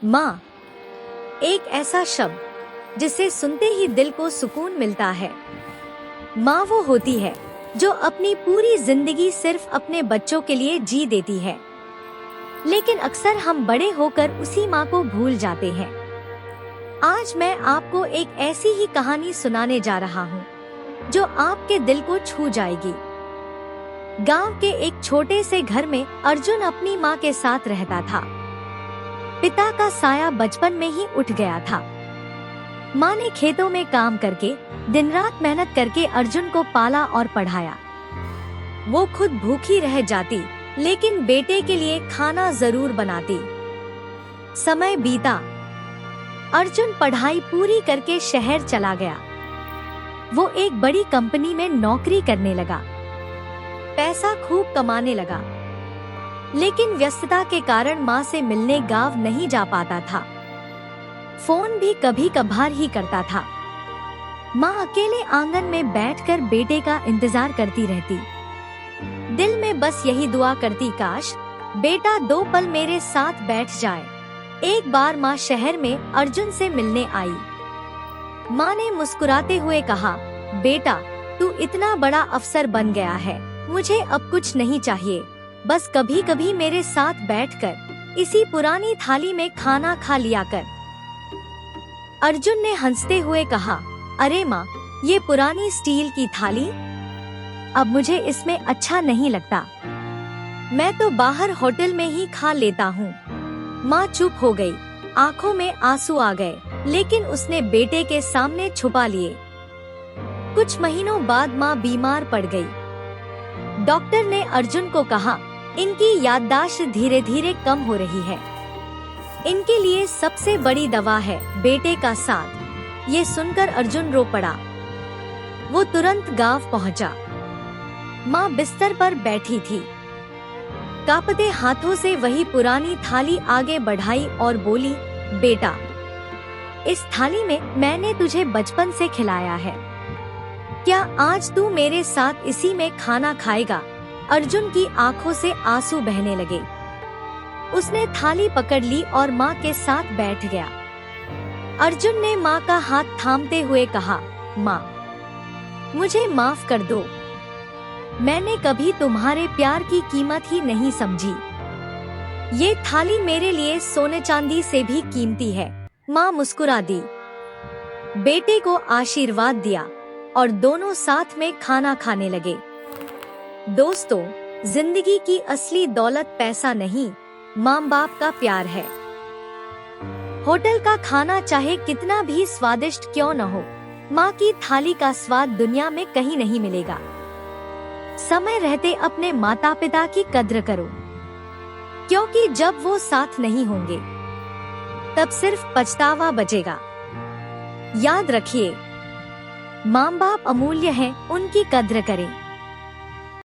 माँ, एक ऐसा शब्द जिसे सुनते ही दिल को सुकून मिलता है। माँ वो होती है जो अपनी पूरी जिंदगी सिर्फ अपने बच्चों के लिए जी देती है, लेकिन अक्सर हम बड़े होकर उसी माँ को भूल जाते हैं। आज मैं आपको एक ऐसी ही कहानी सुनाने जा रहा हूँ जो आपके दिल को छू जाएगी। गांव के एक छोटे से घर में अर्जुन अपनी माँ के साथ रहता था। पिता का साया बचपन में ही उठ गया था। माँ ने खेतों में काम करके दिन रात मेहनत करके अर्जुन को पाला और पढ़ाया। वो खुद भूखी रह जाती, लेकिन बेटे के लिए खाना जरूर बनाती। समय बीता, अर्जुन पढ़ाई पूरी करके शहर चला गया। वो एक बड़ी कंपनी में नौकरी करने लगा, पैसा खूब कमाने लगा, लेकिन व्यस्तता के कारण माँ से मिलने गाँव नहीं जा पाता था। फोन भी कभी कभार ही करता था। माँ अकेले आंगन में बैठकर बेटे का इंतजार करती रहती। दिल में बस यही दुआ करती, काश बेटा 2 पल मेरे साथ बैठ जाए। एक बार माँ शहर में अर्जुन से मिलने आई। माँ ने मुस्कुराते हुए कहा, बेटा तू इतना बड़ा अफसर बन गया है, मुझे अब कुछ नहीं चाहिए, बस कभी कभी मेरे साथ बैठकर इसी पुरानी थाली में खाना खा लिया कर। अर्जुन ने हंसते हुए कहा, अरे माँ, ये पुरानी स्टील की थाली, अब मुझे इसमें अच्छा नहीं लगता, मैं तो बाहर होटल में ही खा लेता हूँ। माँ चुप हो गई, आंखों में आंसू आ गए, लेकिन उसने बेटे के सामने छुपा लिए। कुछ महीनों बाद माँ बीमार पड़ गई। डॉक्टर ने अर्जुन को कहा, इनकी याददाश्त धीरे धीरे कम हो रही है, इनके लिए सबसे बड़ी दवा है बेटे का साथ। ये सुनकर अर्जुन रो पड़ा। वो तुरंत गांव पहुंचा। माँ बिस्तर पर बैठी थी, कांपते हाथों से वही पुरानी थाली आगे बढ़ाई और बोली, बेटा इस थाली में मैंने तुझे बचपन से खिलाया है, क्या आज तू मेरे साथ इसी में खाना खाएगा? अर्जुन की आंखों से आंसू बहने लगे। उसने थाली पकड़ ली और माँ के साथ बैठ गया। अर्जुन ने माँ का हाथ थामते हुए कहा, माँ मुझे माफ कर दो, मैंने कभी तुम्हारे प्यार की कीमत ही नहीं समझी। ये थाली मेरे लिए सोने चांदी से भी कीमती है। माँ मुस्कुरा दी, बेटे को आशीर्वाद दिया और दोनों साथ में खाना खाने लगे। दोस्तों, जिंदगी की असली दौलत पैसा नहीं, माँ बाप का प्यार है। होटल का खाना चाहे कितना भी स्वादिष्ट क्यों न हो, माँ की थाली का स्वाद दुनिया में कहीं नहीं मिलेगा। समय रहते अपने माता पिता की कद्र करो, क्योंकि जब वो साथ नहीं होंगे तब सिर्फ पछतावा बचेगा। याद रखिए, माँ बाप अमूल्य हैं, उनकी कद्र करें।